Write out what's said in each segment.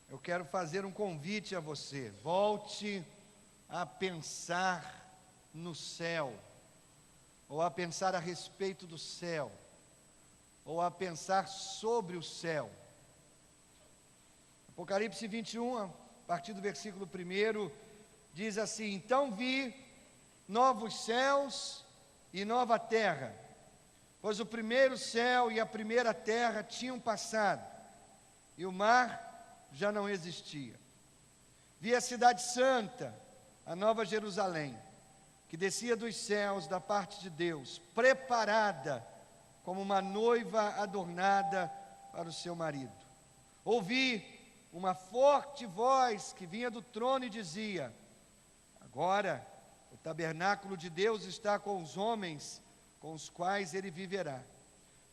eu quero fazer um convite a você. Volte a pensar no céu, ou a pensar a respeito do céu, ou a pensar sobre o céu. Apocalipse 21, a partir do versículo 1, diz assim: então vi novos céus e nova terra, pois o primeiro céu e a primeira terra tinham passado, e o mar já não existia. Vi a cidade santa, a nova Jerusalém, que descia dos céus da parte de Deus, preparada como uma noiva adornada para o seu marido. Ouvi uma forte voz que vinha do trono e dizia: agora o tabernáculo de Deus está com os homens, com os quais ele viverá.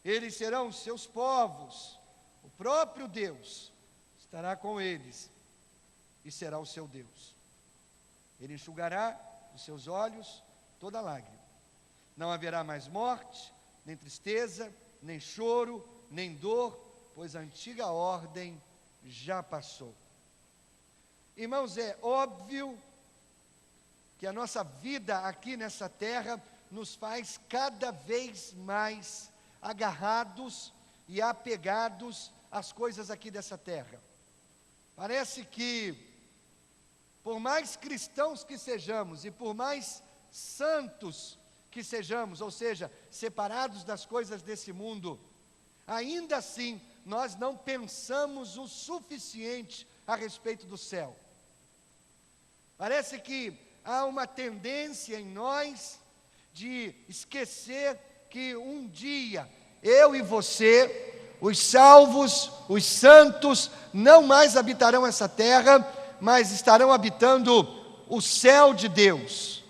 Eles serão os seus povos, o próprio Deus estará com eles e será o seu Deus. Ele enxugará dos seus olhos toda lágrima. Não haverá mais morte, nem tristeza, nem choro, nem dor, pois a antiga ordem já passou. Irmãos, é óbvio que a nossa vida aqui nessa terra nos faz cada vez mais agarrados e apegados às coisas aqui dessa terra. Parece que, por mais cristãos que sejamos e por mais santos que sejamos, ou seja, separados das coisas desse mundo, ainda assim nós não pensamos o suficiente a respeito do céu. Parece que há uma tendência em nós de esquecer que um dia eu e você, os salvos, os santos, não mais habitarão essa terra, mas estarão habitando o céu de Deus.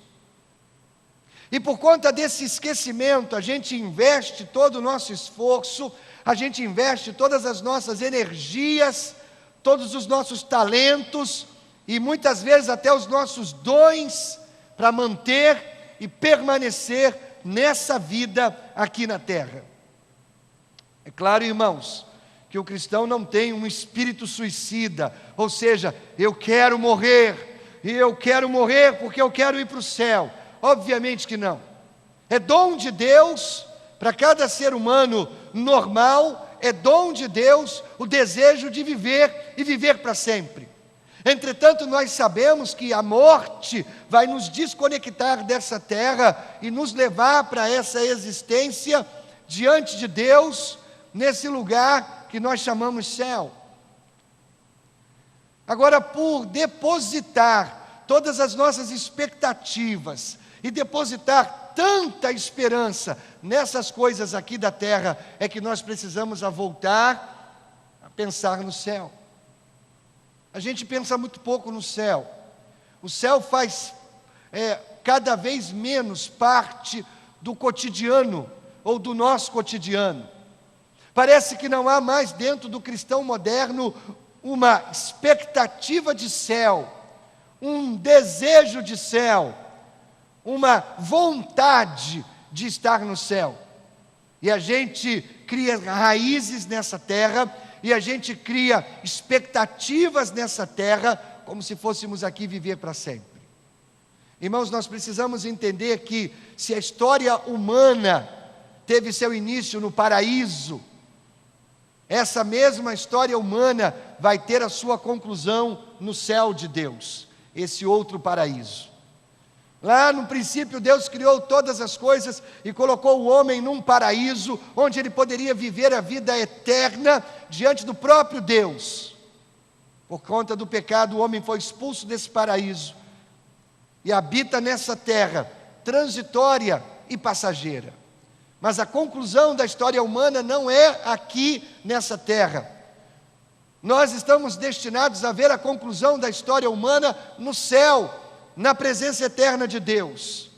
E por conta desse esquecimento, a gente investe todo o nosso esforço, a gente investe todas as nossas energias, todos os nossos talentos, e muitas vezes até os nossos dons, para manter e permanecer nessa vida aqui na terra. É claro, irmãos, que o cristão não tem um espírito suicida, ou seja, eu quero morrer, e eu quero morrer porque eu quero ir para o céu. Obviamente que não. É dom de Deus, para cada ser humano normal, é dom de Deus o desejo de viver e viver para sempre. Entretanto, nós sabemos que a morte vai nos desconectar dessa terra e nos levar para essa existência diante de Deus, nesse lugar que nós chamamos céu. Agora, por depositar todas as nossas expectativas e depositar tanta esperança nessas coisas aqui da terra, é que nós precisamos voltar a pensar no céu. A gente pensa muito pouco no céu. O céu faz cada vez menos parte do cotidiano, ou do nosso cotidiano. Parece que não há mais dentro do cristão moderno uma expectativa de céu, um desejo de céu, uma vontade de estar no céu. E a gente cria raízes nessa terra, e a gente cria expectativas nessa terra, como se fôssemos aqui viver para sempre. Irmãos, nós precisamos entender que se a história humana teve seu início no paraíso, essa mesma história humana vai ter a sua conclusão no céu de Deus, esse outro paraíso. Lá no princípio Deus criou todas as coisas e colocou o homem num paraíso, onde ele poderia viver a vida eterna diante do próprio Deus. Por conta do pecado, o homem foi expulso desse paraíso e habita nessa terra transitória e passageira. Mas a conclusão da história humana não é aqui nessa terra. Nós estamos destinados a ver a conclusão da história humana no céu, na presença eterna de Deus.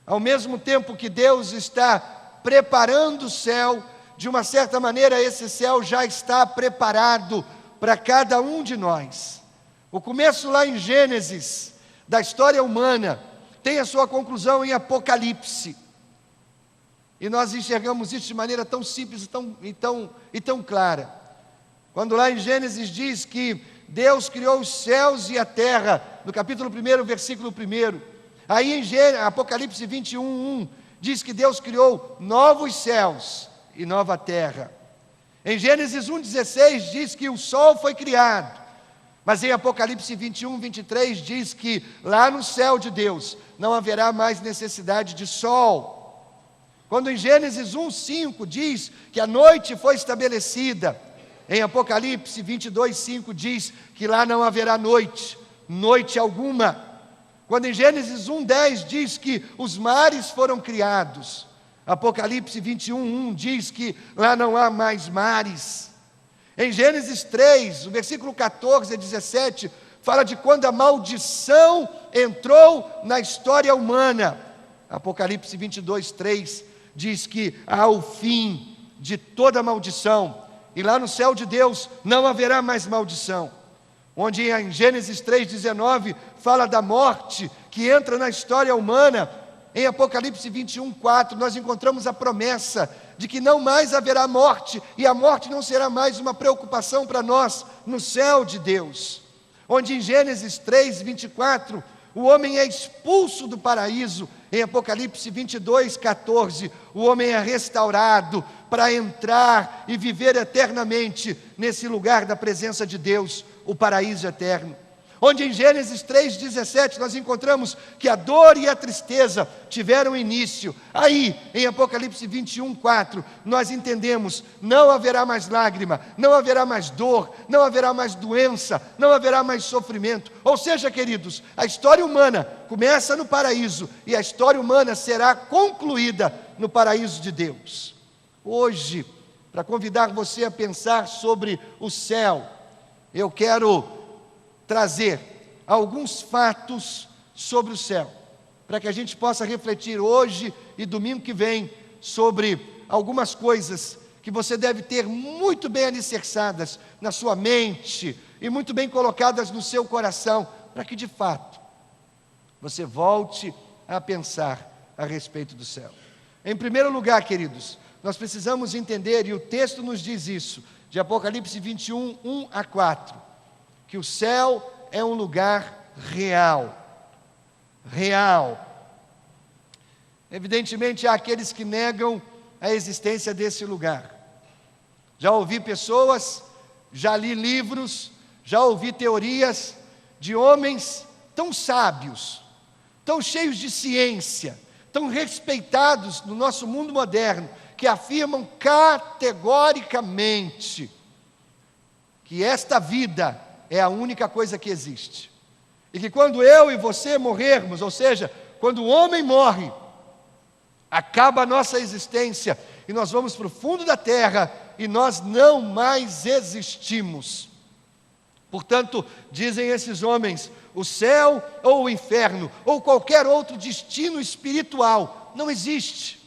Ao mesmo tempo que Deus está preparando o céu, de uma certa maneira esse céu já está preparado para cada um de nós. O começo lá em Gênesis, da história humana, tem a sua conclusão em Apocalipse. E nós enxergamos isso de maneira tão simples e tão clara. Quando lá em Gênesis diz que Deus criou os céus e a terra, no capítulo 1, versículo 1. Aí em Apocalipse 21:1, diz que Deus criou novos céus e nova terra. Em Gênesis 1,16 diz que o sol foi criado. Mas em Apocalipse 21:23 diz que lá no céu de Deus não haverá mais necessidade de sol. Quando em Gênesis 1:5 diz que a noite foi estabelecida, em Apocalipse 22:5 diz que lá não haverá noite, noite alguma. Quando em Gênesis 1:10 diz que os mares foram criados, Apocalipse 21:1 diz que lá não há mais mares. Em Gênesis 3, o versículo 14 a 17, fala de quando a maldição entrou na história humana. Apocalipse 22:3 diz que há o fim de toda maldição, e lá no céu de Deus não haverá mais maldição. Onde em Gênesis 3:19 fala da morte que entra na história humana. Em Apocalipse 21:4 nós encontramos a promessa de que não mais haverá morte, e a morte não será mais uma preocupação para nós no céu de Deus. Onde em Gênesis 3:24 o homem é expulso do paraíso. Em Apocalipse 22:14 o homem é restaurado para entrar e viver eternamente nesse lugar da presença de Deus, o paraíso eterno. Onde em Gênesis 3:17 nós encontramos que a dor e a tristeza tiveram início. Aí, em Apocalipse 21:4, nós entendemos, não haverá mais lágrima, não haverá mais dor, não haverá mais doença, não haverá mais sofrimento. Ou seja, queridos, a história humana começa no paraíso e a história humana será concluída no paraíso de Deus. Hoje, para convidar você a pensar sobre o céu, eu quero trazer alguns fatos sobre o céu, para que a gente possa refletir hoje e domingo que vem sobre algumas coisas que você deve ter muito bem alicerçadas na sua mente e muito bem colocadas no seu coração, para que de fato você volte a pensar a respeito do céu. Em primeiro lugar, queridos, nós precisamos entender, e o texto nos diz isso, de Apocalipse 21:1-4, que o céu é um lugar real. Real. Evidentemente, há aqueles que negam a existência desse lugar. Já ouvi pessoas, já li livros, já ouvi teorias de homens tão sábios, tão cheios de ciência, tão respeitados no nosso mundo moderno, que afirmam categoricamente que esta vida é a única coisa que existe. E que quando eu e você morrermos, ou seja, quando o homem morre, acaba a nossa existência e nós vamos para o fundo da terra e nós não mais existimos. Portanto, dizem esses homens, o céu ou o inferno, ou qualquer outro destino espiritual, não existe.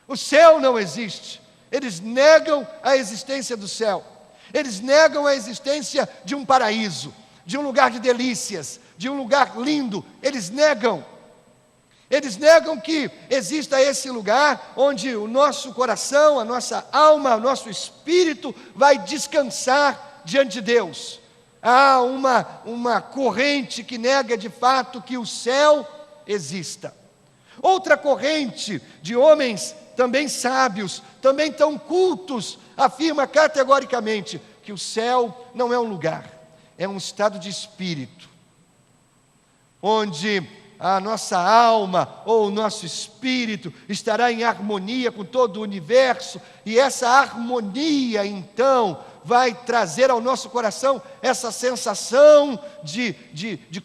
O céu não existe. Eles negam a existência do céu. Eles negam a existência de um paraíso, de um lugar de delícias, de um lugar lindo. Eles negam que exista esse lugar onde o nosso coração, a nossa alma, o nosso espírito vai descansar diante de Deus. Há uma corrente que nega de fato que o céu exista. Outra corrente de homens também sábios, também tão cultos, afirma categoricamente que o céu não é um lugar, é um estado de espírito, onde a nossa alma ou o nosso espírito estará em harmonia com todo o universo, e essa harmonia então vai trazer ao nosso coração essa sensação de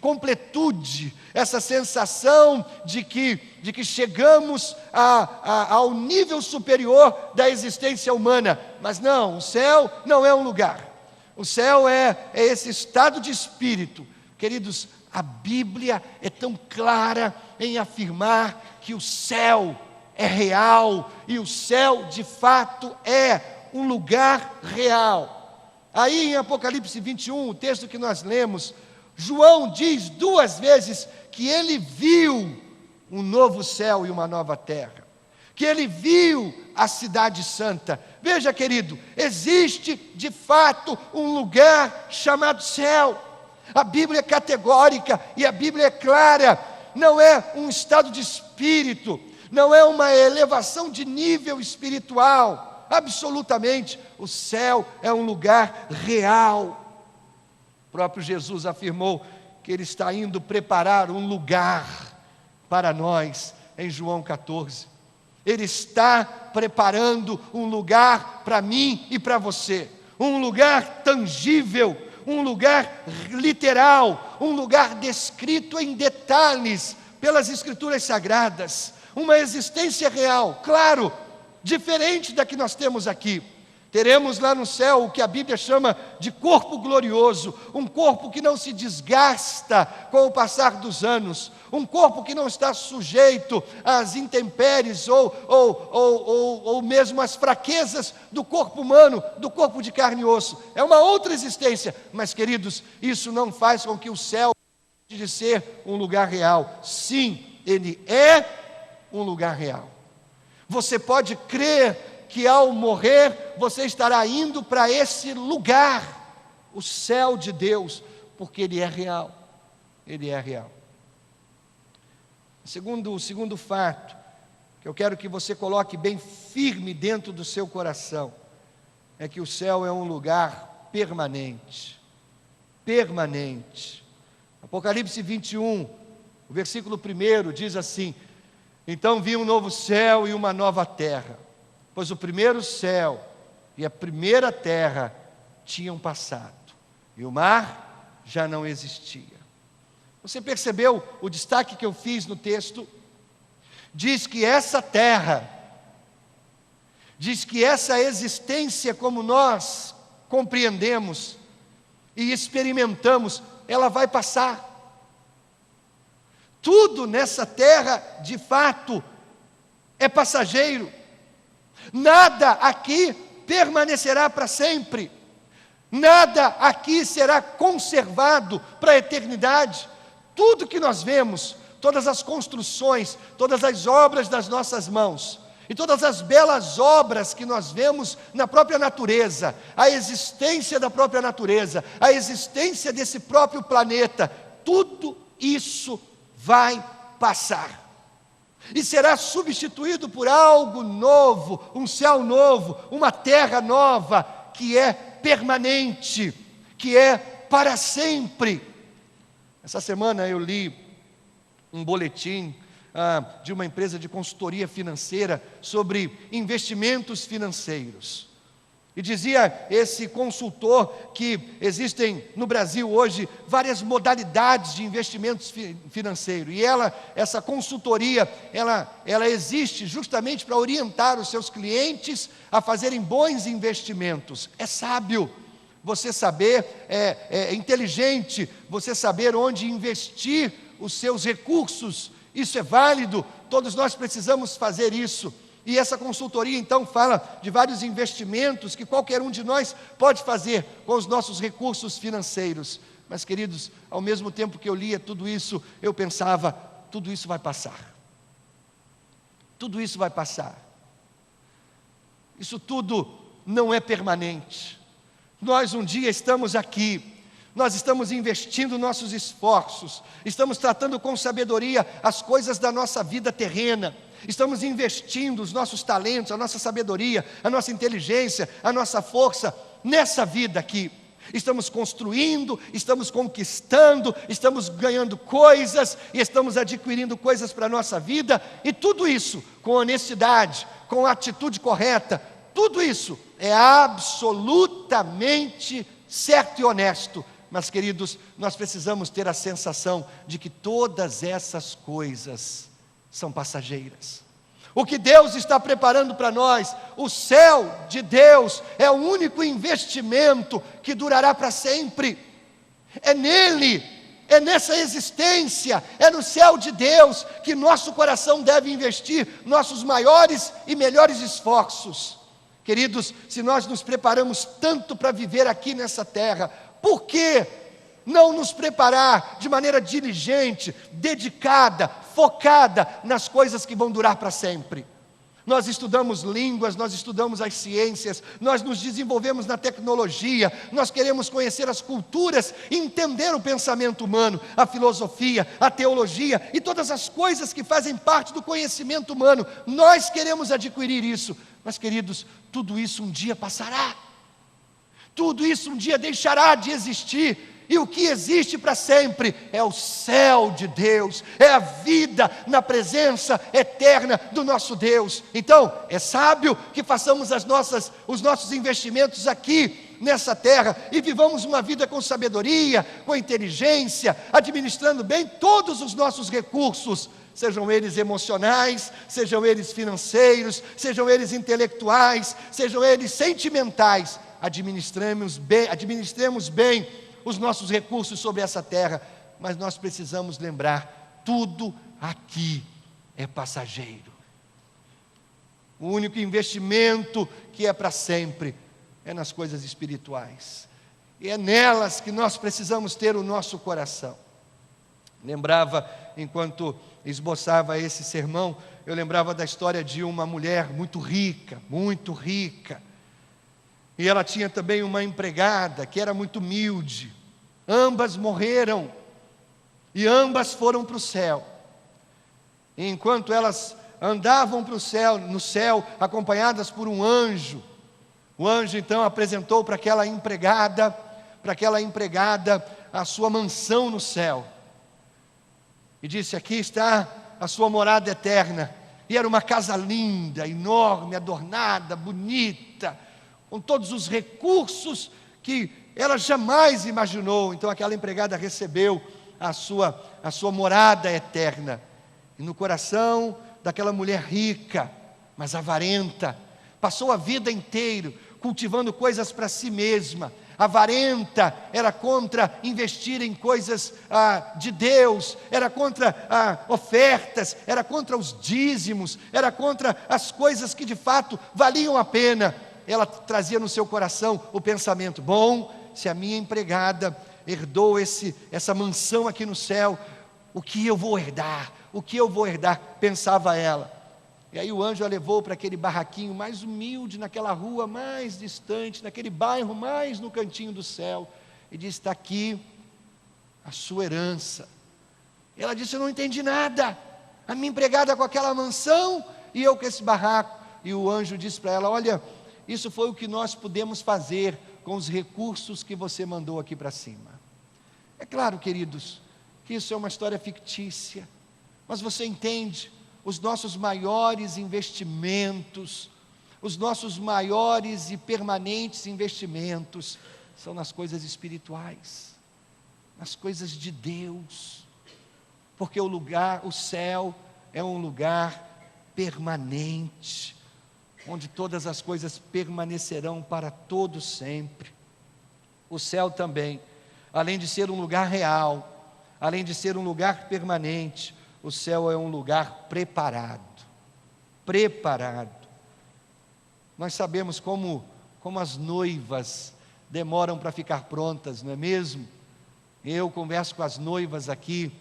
completude, essa sensação de que chegamos ao nível superior da existência humana. Mas não, o céu não é um lugar, o céu é esse estado de espírito. Queridos, a Bíblia é tão clara em afirmar que o céu é real, e o céu de fato é um lugar real. Aí em Apocalipse 21, o texto que nós lemos, João diz 2 vezes que ele viu um novo céu e uma nova terra, que ele viu a cidade santa. Veja, querido, existe de fato um lugar chamado céu. A Bíblia é categórica e a Bíblia é clara. Não é um estado de espírito, não é uma elevação de nível espiritual. Absolutamente, o céu é um lugar real. O próprio Jesus afirmou que ele está indo preparar um lugar para nós, em João 14. Ele está preparando um lugar para mim e para você, um lugar tangível, um lugar literal, um lugar descrito em detalhes pelas Escrituras Sagradas, uma existência real, claro, diferente da que nós temos aqui. Teremos lá no céu o que a Bíblia chama de corpo glorioso, um corpo que não se desgasta com o passar dos anos, um corpo que não está sujeito às intempéries ou mesmo às fraquezas do corpo humano, do corpo de carne e osso. É uma outra existência, mas queridos, isso não faz com que o céu deixe de ser um lugar real. Sim, ele é um lugar real. Você pode crer que ao morrer você estará indo para esse lugar, o céu de Deus, porque ele é real, ele é real. O segundo fato, que eu quero que você coloque bem firme dentro do seu coração, é que o céu é um lugar permanente, permanente. Apocalipse 21, o versículo 1 diz assim: então vi um novo céu e uma nova terra, pois o primeiro céu e a primeira terra tinham passado, e o mar já não existia. Você percebeu o destaque que eu fiz no texto? Diz que essa terra, diz que essa existência como nós compreendemos e experimentamos, ela vai passar. Tudo nessa terra, de fato, é passageiro. Nada aqui permanecerá para sempre. Nada aqui será conservado para a eternidade. Tudo que nós vemos, todas as construções, todas as obras das nossas mãos, e todas as belas obras que nós vemos na própria natureza, a existência da própria natureza, a existência desse próprio planeta, tudo isso vai passar. E será substituído por algo novo, um céu novo, uma terra nova, que é permanente, que é para sempre. Essa semana eu li um boletim de uma empresa de consultoria financeira sobre investimentos financeiros. E dizia esse consultor que existem no Brasil hoje várias modalidades de investimentos financeiros. E essa consultoria, ela existe justamente para orientar os seus clientes a fazerem bons investimentos. É sábio você saber, é inteligente você saber onde investir os seus recursos. Isso é válido, todos nós precisamos fazer isso. E essa consultoria então fala de vários investimentos que qualquer um de nós pode fazer com os nossos recursos financeiros. Mas, queridos, ao mesmo tempo que eu lia tudo isso, eu pensava, tudo isso vai passar. Tudo isso vai passar. Isso tudo não é permanente. Nós um dia estamos aqui, nós estamos investindo nossos esforços, estamos tratando com sabedoria as coisas da nossa vida terrena, estamos investindo os nossos talentos, a nossa sabedoria, a nossa inteligência, a nossa força nessa vida aqui. Estamos construindo, estamos conquistando, estamos ganhando coisas e estamos adquirindo coisas para a nossa vida, e tudo isso com honestidade, com a atitude correta, tudo isso é absolutamente certo e honesto. Mas, queridos, nós precisamos ter a sensação de que todas essas coisas são passageiras. O que Deus está preparando para nós, o céu de Deus, é o único investimento que durará para sempre. É nele, é nessa existência, é no céu de Deus que nosso coração deve investir nossos maiores e melhores esforços. Queridos, se nós nos preparamos tanto para viver aqui nessa terra, por que não nos preparar de maneira diligente, dedicada, focada nas coisas que vão durar para sempre? Nós estudamos línguas, nós estudamos as ciências, nós nos desenvolvemos na tecnologia, nós queremos conhecer as culturas, entender o pensamento humano, a filosofia, a teologia e todas as coisas que fazem parte do conhecimento humano. Nós queremos adquirir isso, mas queridos, tudo isso um dia passará, tudo isso um dia deixará de existir. E o que existe para sempre é o céu de Deus, é a vida na presença eterna do nosso Deus. Então, é sábio que façamos os nossos investimentos aqui nessa terra e vivamos uma vida com sabedoria, com inteligência, administrando bem todos os nossos recursos, sejam eles emocionais, sejam eles financeiros, sejam eles intelectuais, sejam eles sentimentais. Administremos bem os nossos recursos sobre essa terra, mas nós precisamos lembrar, tudo aqui é passageiro. O único investimento que é para sempre é nas coisas espirituais, e é nelas que nós precisamos ter o nosso coração. Lembrava, enquanto esboçava esse sermão, eu lembrava da história de uma mulher muito rica, e ela tinha também uma empregada que era muito humilde. Ambas morreram e ambas foram para o céu. E enquanto elas andavam para o céu, no céu, acompanhadas por um anjo, o anjo então apresentou para aquela empregada a sua mansão no céu. E disse: aqui está a sua morada eterna. E era uma casa linda, enorme, adornada, bonita, com todos os recursos que ela jamais imaginou. Então aquela empregada recebeu a sua morada eterna. E no coração daquela mulher rica, mas avarenta, passou a vida inteira cultivando coisas para si mesma. Avarenta, era contra investir em coisas de Deus, era contra ofertas, era contra os dízimos, era contra as coisas que de fato valiam a pena. Ela trazia no seu coração o pensamento: bom, se a minha empregada herdou essa mansão aqui no céu, o que eu vou herdar? O que eu vou herdar? Pensava ela. E aí o anjo a levou para aquele barraquinho mais humilde, naquela rua mais distante, naquele bairro mais no cantinho do céu, e disse: está aqui a sua herança. E ela disse: eu não entendi nada, a minha empregada com aquela mansão e eu com esse barraco. E o anjo disse para ela: olha, isso foi o que nós pudemos fazer com os recursos que você mandou aqui para cima. É claro, queridos, que isso é uma história fictícia, mas você entende, os nossos maiores investimentos, os nossos maiores e permanentes investimentos são nas coisas espirituais, nas coisas de Deus, porque o céu é um lugar permanente, onde todas as coisas permanecerão para todo sempre. O céu também, além de ser um lugar real, além de ser um lugar permanente, o céu é um lugar preparado. Nós sabemos como as noivas demoram para ficar prontas, não é mesmo? Eu converso com as noivas aqui,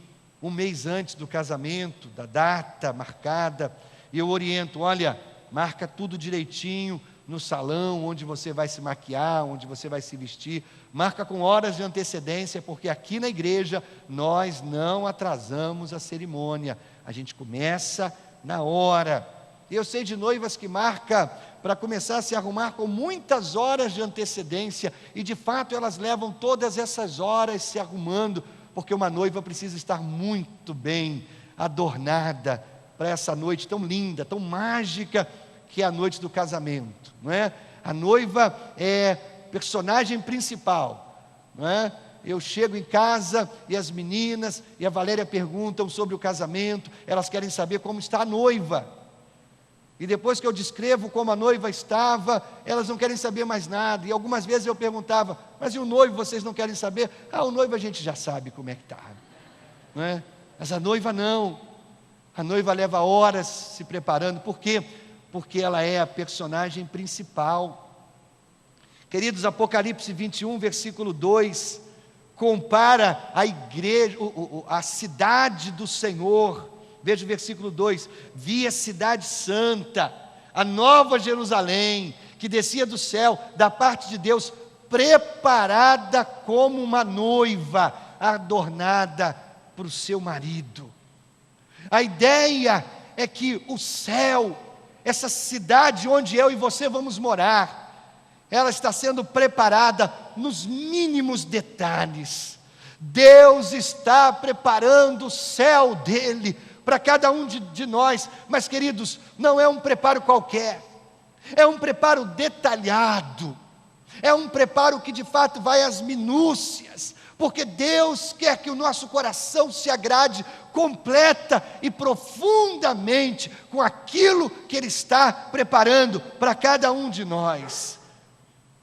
um mês antes do casamento, da data marcada, e eu oriento: olha, marca tudo direitinho no salão, onde você vai se maquiar, onde você vai se vestir, marca com horas de antecedência, porque aqui na igreja nós não atrasamos a cerimônia, a gente começa na hora. Eu sei de noivas que marca para começar a se arrumar com muitas horas de antecedência, e de fato elas levam todas essas horas se arrumando, porque uma noiva precisa estar muito bem adornada para essa noite tão linda, tão mágica, que é a noite do casamento, não é? A noiva é personagem principal, não é? Eu chego em casa e as meninas e a Valéria perguntam sobre o casamento, elas querem saber como está a noiva, e depois que eu descrevo como a noiva estava, elas não querem saber mais nada. E algumas vezes eu perguntava: mas e o noivo, vocês não querem saber? O noivo a gente já sabe como é que está, não é? Mas a noiva não. A noiva leva horas se preparando. Por quê? Porque ela é a personagem principal. Queridos, Apocalipse 21, versículo 2, compara a igreja, a cidade do Senhor. Veja o versículo 2: vi a cidade santa, a nova Jerusalém, que descia do céu, da parte de Deus, preparada como uma noiva, adornada para o seu marido. A ideia é que o céu, essa cidade onde eu e você vamos morar, ela está sendo preparada nos mínimos detalhes. Deus está preparando o céu dele para cada um de nós. Mas, queridos, não é um preparo qualquer, é um preparo detalhado, é um preparo que de fato vai às minúcias, porque Deus quer que o nosso coração se agrade completa e profundamente com aquilo que Ele está preparando para cada um de nós.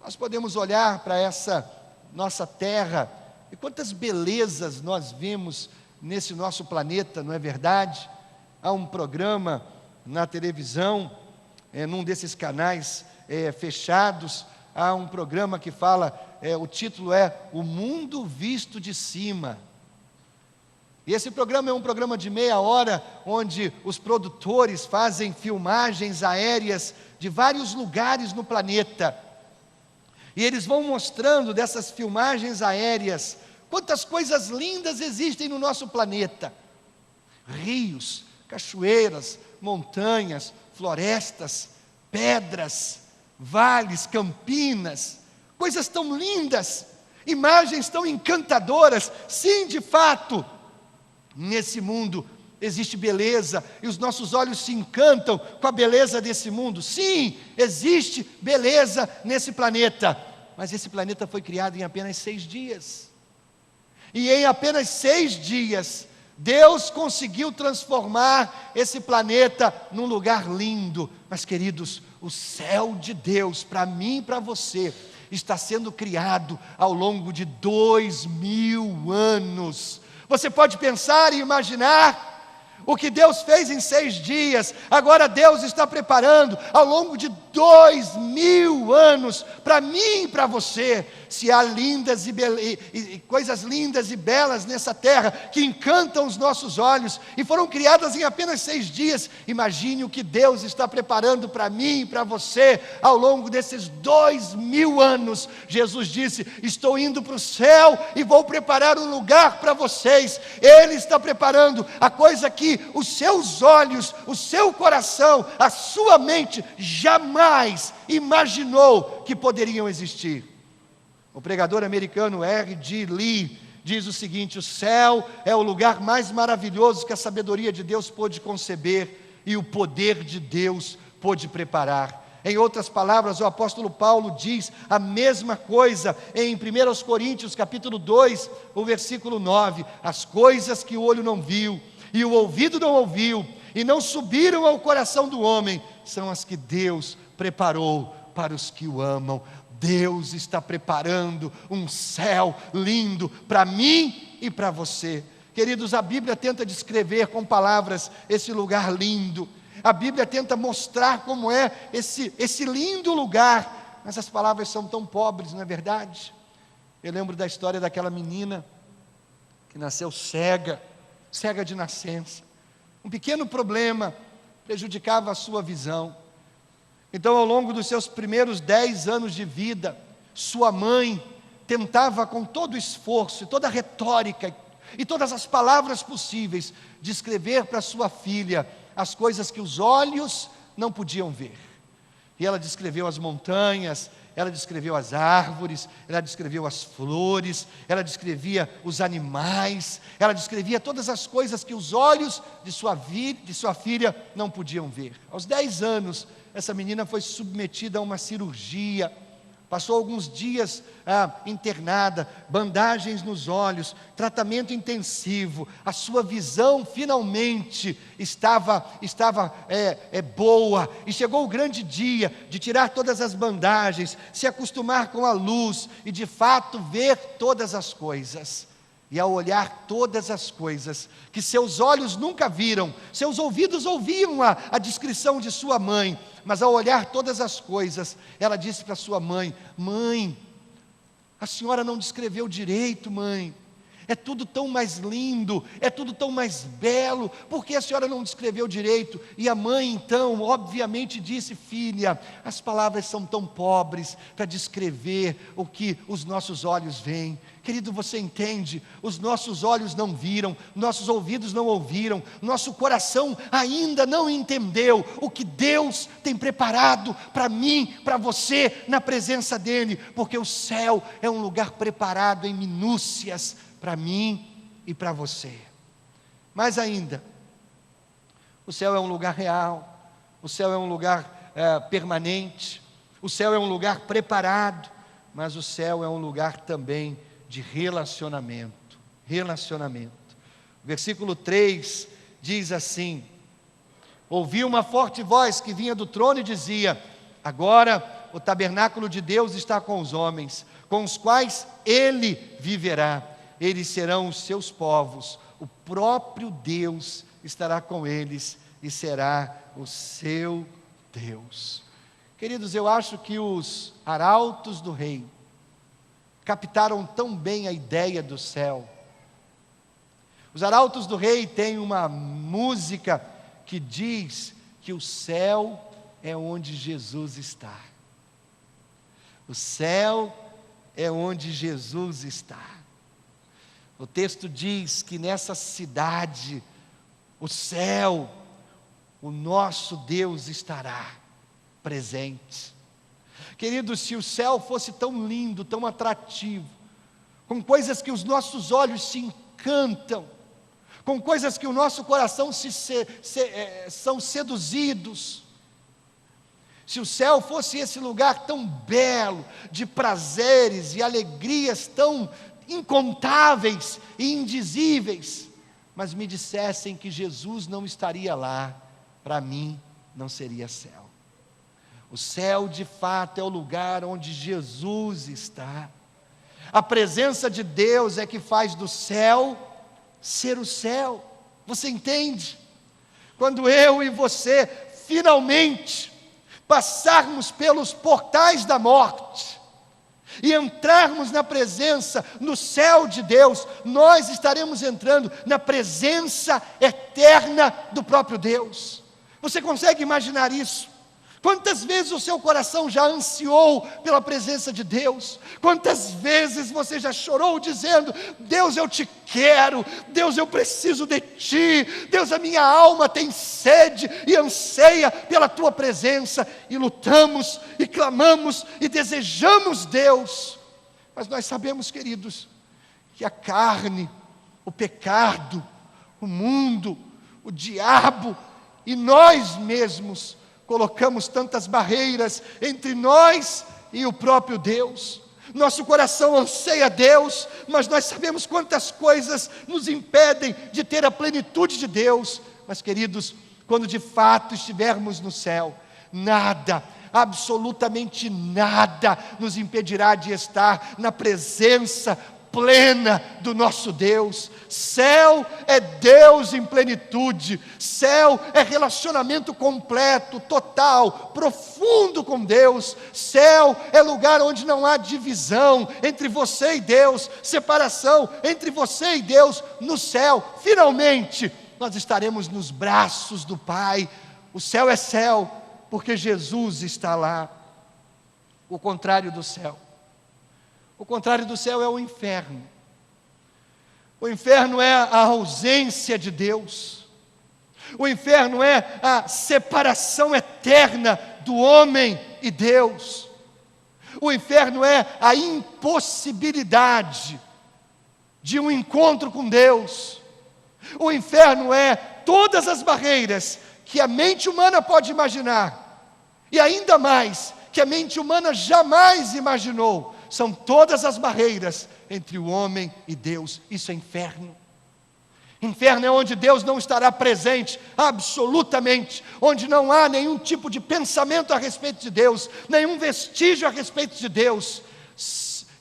Nós podemos olhar para essa nossa terra, e quantas belezas nós vemos nesse nosso planeta, não é verdade? Há um programa na televisão, num desses canais fechados, há um programa que fala, o título é O Mundo Visto de Cima. E esse programa é um programa de meia hora, onde os produtores fazem filmagens aéreas de vários lugares no planeta. E eles vão mostrando dessas filmagens aéreas, quantas coisas lindas existem no nosso planeta. Rios, cachoeiras, montanhas, florestas, pedras, vales, campinas, coisas tão lindas, imagens tão encantadoras. Sim, de fato, nesse mundo existe beleza, e os nossos olhos se encantam com a beleza desse mundo. Sim, existe beleza nesse planeta, mas esse planeta foi criado em apenas 6 dias, e em apenas 6 dias, Deus conseguiu transformar esse planeta num lugar lindo. Mas, queridos, o céu de Deus, para mim e para você, está sendo criado ao longo de 2000 anos. Você pode pensar e imaginar o que Deus fez em 6 dias, agora Deus está preparando ao longo de 2000 anos, para mim e para você. Se há lindas e coisas lindas e belas nessa terra, que encantam os nossos olhos, e foram criadas em apenas 6 dias, imagine o que Deus está preparando para mim e para você, ao longo desses 2000 anos. Jesus disse: estou indo para o céu, e vou preparar um lugar para vocês. Ele está preparando a coisa que os seus olhos, o seu coração, a sua mente jamais imaginou que poderiam existir. O pregador americano R.G. Lee diz o seguinte: o céu é o lugar mais maravilhoso que a sabedoria de Deus pôde conceber e o poder de Deus pôde preparar. Em outras palavras, o apóstolo Paulo diz a mesma coisa em 1 Coríntios capítulo 2, o versículo 9: as coisas que o olho não viu e o ouvido não ouviu e não subiram ao coração do homem, são as que Deus preparou para os que o amam. Deus está preparando um céu lindo para mim e para você. Queridos, a Bíblia tenta descrever com palavras esse lugar lindo. A Bíblia tenta mostrar como é esse lindo lugar, mas as palavras são tão pobres, não é verdade? Eu lembro da história daquela menina que nasceu cega de nascença. Um pequeno problema prejudicava a sua visão. Então, ao longo dos seus primeiros 10 anos de vida, sua mãe tentava com todo o esforço, toda a retórica e todas as palavras possíveis, descrever para sua filha as coisas que os olhos não podiam ver. E ela descreveu as montanhas, ela descreveu as árvores, ela descreveu as flores, ela descrevia os animais, ela descrevia todas as coisas que os olhos de sua filha não podiam ver. Aos 10 anos, essa menina foi submetida a uma cirurgia, passou alguns dias internada, bandagens nos olhos, tratamento intensivo. A sua visão finalmente estava boa, e chegou o grande dia de tirar todas as bandagens, se acostumar com a luz e de fato ver todas as coisas. E ao olhar todas as coisas que seus olhos nunca viram, seus ouvidos ouviam a descrição de sua mãe, mas ao olhar todas as coisas, ela disse para sua mãe: mãe, a senhora não descreveu direito, mãe. É tudo tão mais lindo, é tudo tão mais belo. Por que a senhora não descreveu direito? E a mãe então, obviamente disse: filha, as palavras são tão pobres para descrever o que os nossos olhos veem. Querido, você entende? Os nossos olhos não viram, nossos ouvidos não ouviram, nosso coração ainda não entendeu o que Deus tem preparado para mim, para você, na presença dEle, porque o céu é um lugar preparado em minúcias para mim e para você. Mais ainda, o céu é um lugar real, o céu é um lugar permanente, o céu é um lugar preparado, mas o céu é um lugar também de relacionamento. Versículo 3 diz assim: ouvi uma forte voz que vinha do trono e dizia: agora o tabernáculo de Deus está com os homens, com os quais Ele viverá. Eles serão os seus povos, o próprio Deus estará com eles e será o seu Deus. Queridos, eu acho que os arautos do rei captaram tão bem a ideia do céu. Os arautos do rei têm uma música que diz que o céu é onde Jesus está. O céu é onde Jesus está. O texto diz que nessa cidade, o céu, o nosso Deus estará presente. Queridos, se o céu fosse tão lindo, tão atrativo, com coisas que os nossos olhos se encantam, com coisas que o nosso coração são seduzidos, se o céu fosse esse lugar tão belo, de prazeres e alegrias tão incontáveis e indizíveis, mas me dissessem que Jesus não estaria lá, para mim não seria céu. O céu de fato é o lugar onde Jesus está. A presença de Deus é que faz do céu ser o céu. Você entende? Quando eu e você finalmente passarmos pelos portais da morte e entrarmos na presença, no céu de Deus, nós estaremos entrando na presença eterna do próprio Deus. Você consegue imaginar isso? Quantas vezes o seu coração já ansiou pela presença de Deus? Quantas vezes você já chorou dizendo: Deus, eu te quero, Deus, eu preciso de ti, Deus, a minha alma tem sede e anseia pela tua presença, e lutamos, e clamamos, e desejamos Deus, mas nós sabemos, queridos, que a carne, o pecado, o mundo, o diabo e nós mesmos colocamos tantas barreiras entre nós e o próprio Deus. Nosso coração anseia Deus, mas nós sabemos quantas coisas nos impedem de ter a plenitude de Deus. Mas, queridos, quando de fato estivermos no céu, nada, absolutamente nada, nos impedirá de estar na presença plena do nosso Deus. Céu é Deus em plenitude, céu é relacionamento completo, total, profundo com Deus. Céu é lugar onde não há divisão entre você e Deus, separação entre você e Deus. No céu, finalmente, nós estaremos nos braços do Pai. O céu é céu, porque Jesus está lá. O contrário do céu. O contrário do céu é o inferno. O inferno é a ausência de Deus. O inferno é a separação eterna do homem e Deus. O inferno é a impossibilidade de um encontro com Deus. O inferno é todas as barreiras que a mente humana pode imaginar, e ainda mais que a mente humana jamais imaginou. São todas as barreiras entre o homem e Deus. Isso é inferno. Inferno é onde Deus não estará presente, absolutamente, onde não há nenhum tipo de pensamento a respeito de Deus, nenhum vestígio a respeito de Deus.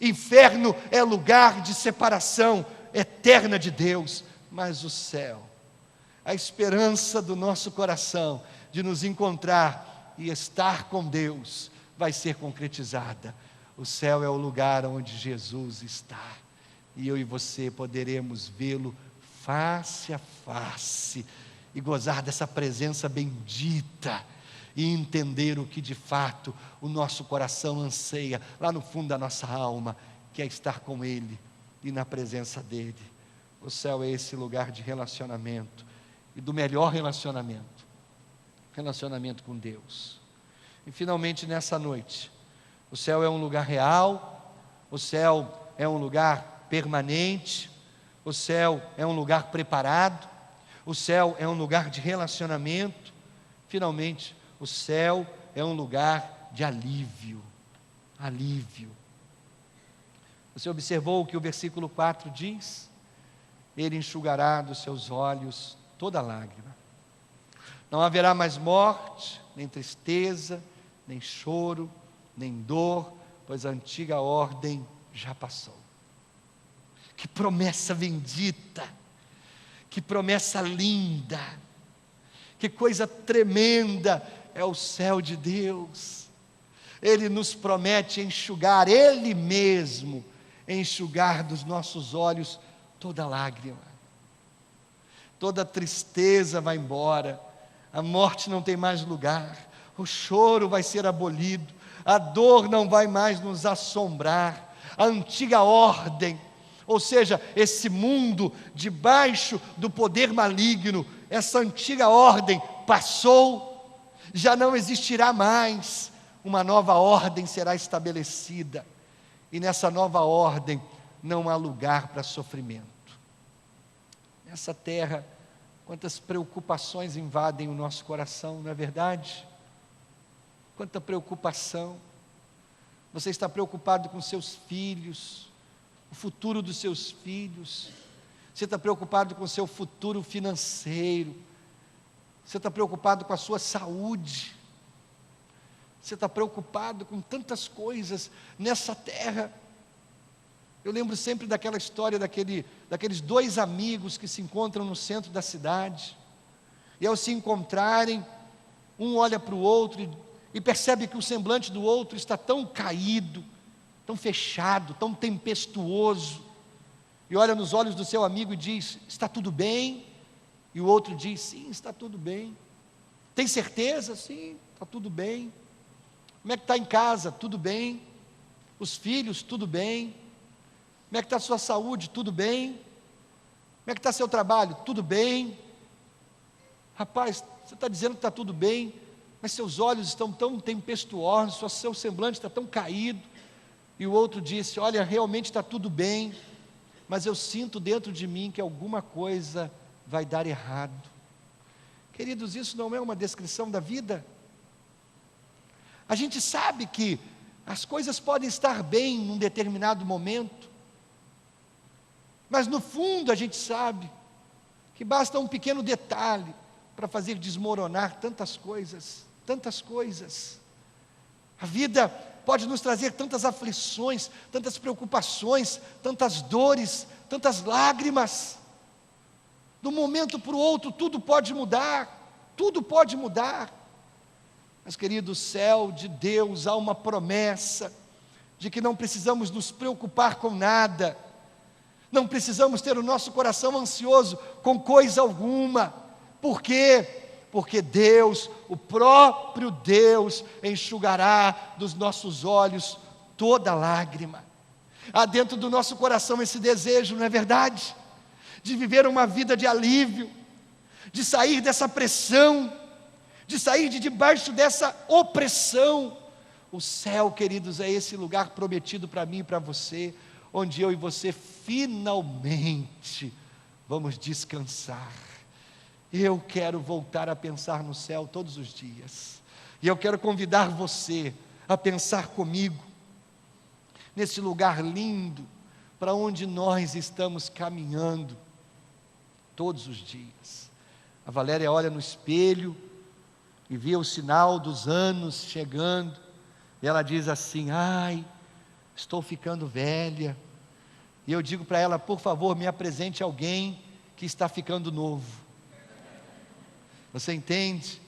Inferno é lugar de separação eterna de Deus. Mas o céu, a esperança do nosso coração de nos encontrar e estar com Deus, vai ser concretizada. O céu é o lugar onde Jesus está. e eu e você poderemos vê-lo face a face, e gozar dessa presença bendita, e entender o que de fato o nosso coração anseia, lá no fundo da nossa alma, que é estar com Ele, e na presença dEle. O céu é esse lugar de relacionamento, e do melhor relacionamento, relacionamento com Deus. E finalmente nessa noite, o céu é um lugar real, o céu é um lugar permanente, o céu é um lugar preparado, o céu é um lugar de relacionamento. Finalmente, o céu é um lugar de alívio, alívio. Você observou o que o versículo 4 diz? Ele enxugará dos seus olhos toda lágrima. Não haverá mais morte, nem tristeza, nem choro, nem dor, pois a antiga ordem já passou. Que promessa bendita, que promessa linda, que coisa tremenda é o céu de Deus. Ele nos promete enxugar, Ele mesmo, enxugar dos nossos olhos toda lágrima, toda tristeza vai embora, a morte não tem mais lugar, o choro vai ser abolido, a dor não vai mais nos assombrar, a antiga ordem, ou seja, esse mundo debaixo do poder maligno, essa antiga ordem passou, já não existirá mais, uma nova ordem será estabelecida, e nessa nova ordem não há lugar para sofrimento. Nessa terra, quantas preocupações invadem o nosso coração, não é verdade? Quanta preocupação. Você está preocupado com seus filhos, o futuro dos seus filhos, você está preocupado com o seu futuro financeiro, você está preocupado com a sua saúde, você está preocupado com tantas coisas nessa terra. Eu lembro sempre daquela história daqueles dois amigos que se encontram no centro da cidade, e ao se encontrarem, um olha para o outro e percebe que o semblante do outro está tão caído, tão fechado, tão tempestuoso, e olha nos olhos do seu amigo e diz: está tudo bem? E o outro diz: sim, está tudo bem. Tem certeza? Sim, está tudo bem. Como é que está em casa? Tudo bem. Os filhos? Tudo bem. Como é que está a sua saúde? Tudo bem. Como é que está seu trabalho? Tudo bem. Rapaz, você está dizendo que está tudo bem, mas seus olhos estão tão tempestuosos, seu semblante está tão caído. E o outro disse: olha, realmente está tudo bem, mas eu sinto dentro de mim que alguma coisa vai dar errado. Queridos, isso não é uma descrição da vida? A gente sabe que as coisas podem estar bem num determinado momento, mas no fundo a gente sabe que basta um pequeno detalhe para fazer desmoronar tantas coisas, tantas coisas. A vida pode nos trazer tantas aflições, tantas preocupações, tantas dores, tantas lágrimas. De um momento para o outro tudo pode mudar, tudo pode mudar. Mas querido, o céu de Deus, há uma promessa de que não precisamos nos preocupar com nada, não precisamos ter o nosso coração ansioso com coisa alguma. Por quê? Porque Deus, o próprio Deus, enxugará dos nossos olhos toda lágrima. Há dentro do nosso coração esse desejo, não é verdade? De viver uma vida de alívio, de sair dessa pressão, de sair de debaixo dessa opressão. O céu, queridos, é esse lugar prometido para mim e para você, onde eu e você finalmente vamos descansar. Eu quero voltar a pensar no céu todos os dias, e eu quero convidar você a pensar comigo, nesse lugar lindo, para onde nós estamos caminhando, todos os dias. A Valéria olha no espelho, e vê o sinal dos anos chegando, e ela diz assim: ai, estou ficando velha. E eu digo para ela: por favor, me apresente alguém que está ficando novo. Você entende?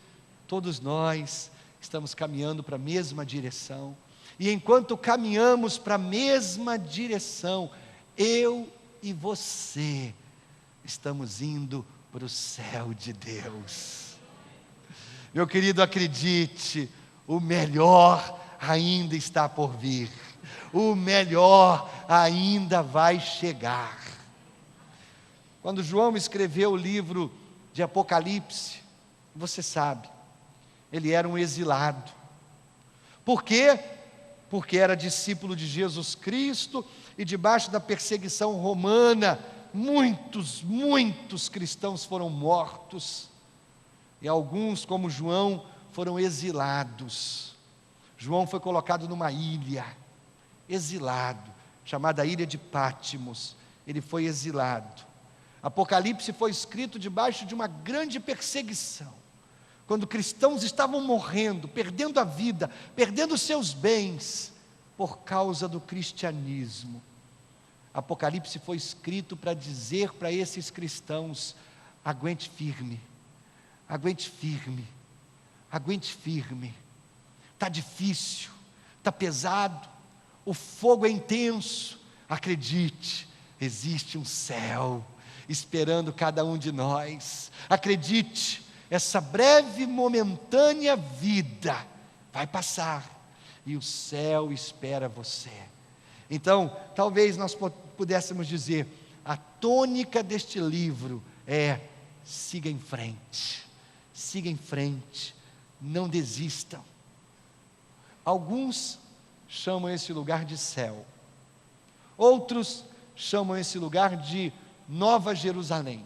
Todos nós estamos caminhando para a mesma direção, e enquanto caminhamos para a mesma direção, Eu e você estamos indo para o céu de Deus. Meu querido, acredite, o melhor ainda está por vir. O melhor ainda vai chegar. Quando João escreveu o livro de Apocalipse, você sabe, ele era um exilado. Por quê? Porque era discípulo de Jesus Cristo e debaixo da perseguição romana, muitos cristãos foram mortos. E alguns, como João, foram exilados. João foi colocado numa ilha, exilado, chamada Ilha de Pátimos. Ele foi exilado. Apocalipse foi escrito debaixo de uma grande perseguição, quando cristãos estavam morrendo, perdendo a vida, perdendo seus bens, por causa do cristianismo. Apocalipse foi escrito para dizer para esses cristãos: aguente firme, aguente firme, aguente firme. Está difícil, está pesado, o fogo é intenso. Acredite, existe um céu esperando cada um de nós. Acredite, essa breve, momentânea vida vai passar e o céu espera você. Então, talvez nós pudéssemos dizer, a tônica deste livro é: siga em frente, não desistam. Alguns chamam esse lugar de céu, outros chamam esse lugar de Nova Jerusalém,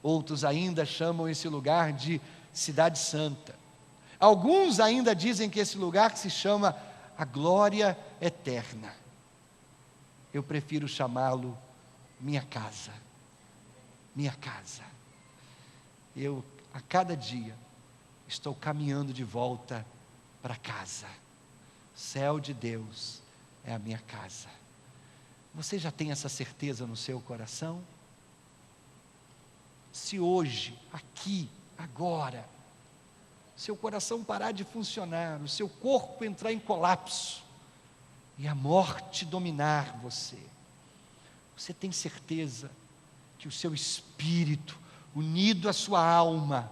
outros ainda chamam esse lugar de Cidade Santa. Alguns ainda dizem que esse lugar se chama a glória eterna. Eu prefiro chamá-lo minha casa. Minha casa. Eu, a cada dia, estou caminhando de volta para casa. O céu de Deus é a minha casa. Você já tem essa certeza no seu coração? Se hoje, aqui, agora, seu coração parar de funcionar, o seu corpo entrar em colapso e a morte dominar você, você tem certeza que o seu espírito, unido à sua alma,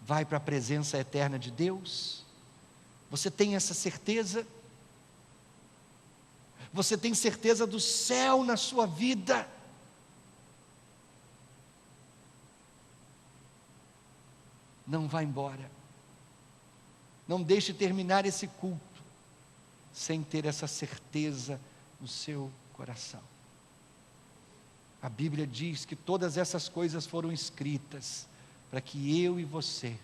vai para a presença eterna de Deus? Você tem essa certeza? Você tem certeza do céu na sua vida? Não vá embora. Não deixe terminar esse culto sem ter essa certeza no seu coração. A Bíblia diz que todas essas coisas foram escritas para que eu e você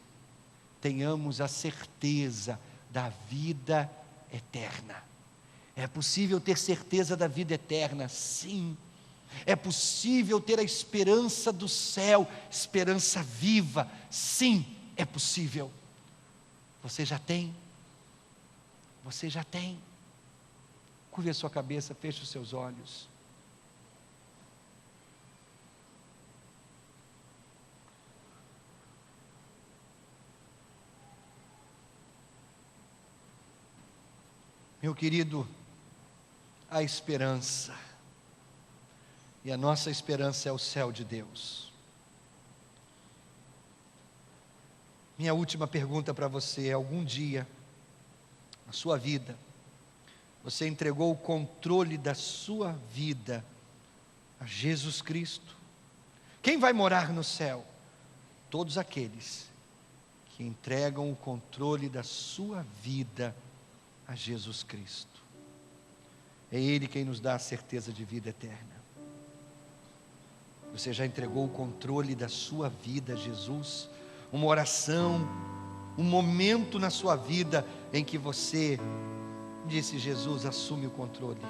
tenhamos a certeza da vida eterna. É possível ter certeza da vida eterna? Sim. É possível ter a esperança do céu, esperança viva? Sim, é possível. Você já tem? Você já tem? Curve a sua cabeça, feche os seus olhos. Meu querido, a esperança, e a nossa esperança é o céu de Deus. Minha última pergunta para você é: algum dia, na sua vida, você entregou o controle da sua vida a Jesus Cristo? Quem vai morar no céu? Todos aqueles que entregam o controle da sua vida a Jesus Cristo. É Ele quem nos dá a certeza de vida eterna. Você já entregou o controle da sua vida a Jesus? Uma oração, um momento na sua vida em que você disse: Jesus, assume o controle.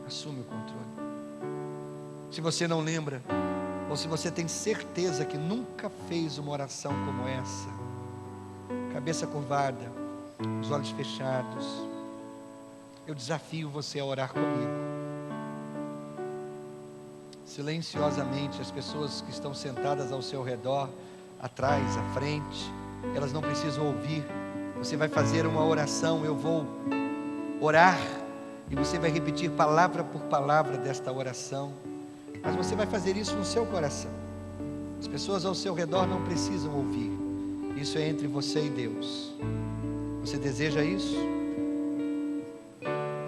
Assume o controle. Se você não lembra, ou se você tem certeza que nunca fez uma oração como essa, cabeça curvada, os olhos fechados, eu desafio você a orar comigo. Silenciosamente, as pessoas que estão sentadas ao seu redor, atrás, à frente, elas não precisam ouvir. Você vai fazer uma oração, eu vou orar, e você vai repetir palavra por palavra desta oração, mas você vai fazer isso no seu coração. As pessoas ao seu redor não precisam ouvir. Isso é entre você e Deus. Você deseja isso?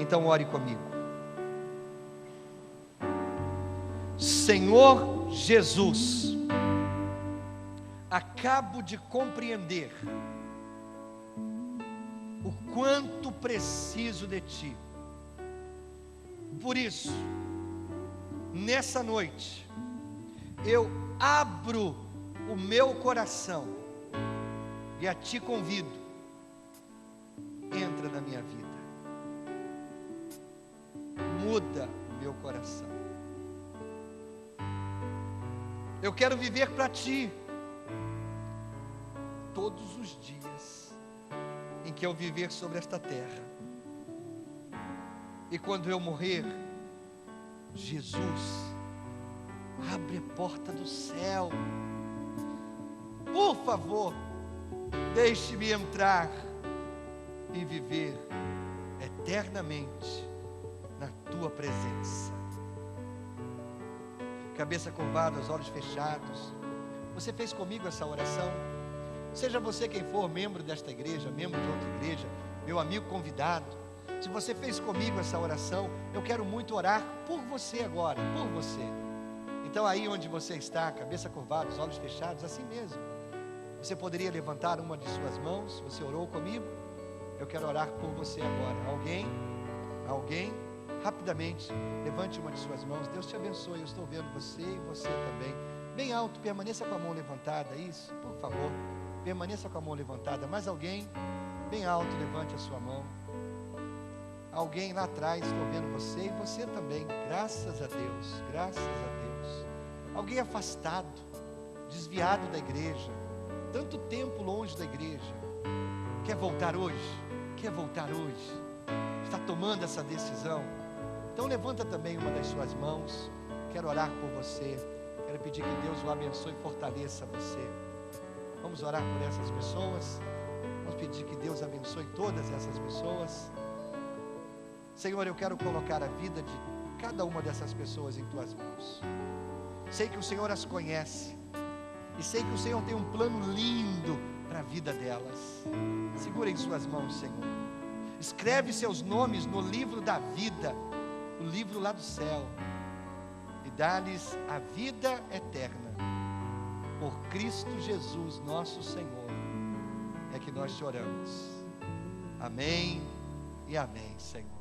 Então ore comigo. Senhor Jesus, acabo de compreender o quanto preciso de Ti. Por isso, nessa noite, eu abro o meu coração e a Ti convido, entra na minha vida, muda o meu coração. Eu quero viver para Ti todos os dias em que eu viver sobre esta terra. E quando eu morrer, Jesus, abre a porta do céu. Por favor, deixe-me entrar e viver eternamente na Tua presença. Cabeça curvada, os olhos fechados. Você fez comigo essa oração? Seja você quem for, membro desta igreja, membro de outra igreja, meu amigo convidado, se você fez comigo essa oração, eu quero muito orar por você agora, por você. Então aí onde você está, cabeça curvada, os olhos fechados, assim mesmo, você poderia levantar uma de suas mãos. Você orou comigo? Eu quero orar por você agora. Alguém, rapidamente, levante uma de suas mãos. Deus te abençoe, eu estou vendo você e você também. Bem alto, permaneça com a mão levantada, isso, por favor, permaneça com a mão levantada. Mais alguém? Bem alto, levante a sua mão. Alguém lá atrás, estou vendo você e você também, graças a Deus, graças a Deus. Alguém afastado, desviado da igreja, tanto tempo longe da igreja, quer voltar hoje? Quer voltar hoje? Está tomando essa decisão? Então levanta também uma das suas mãos, quero orar por você, quero pedir que Deus o abençoe e fortaleça você. Vamos orar por essas pessoas, vamos pedir que Deus abençoe todas essas pessoas. Senhor, eu quero colocar a vida de cada uma dessas pessoas em Tuas mãos. Sei que o Senhor as conhece, e sei que o Senhor tem um plano lindo para a vida delas. Segura em Suas mãos, Senhor. Escreve seus nomes no livro da vida, o livro lá do céu, e dá-lhes a vida eterna. Por Cristo Jesus, nosso Senhor, é que nós te oramos. Amém e amém, Senhor.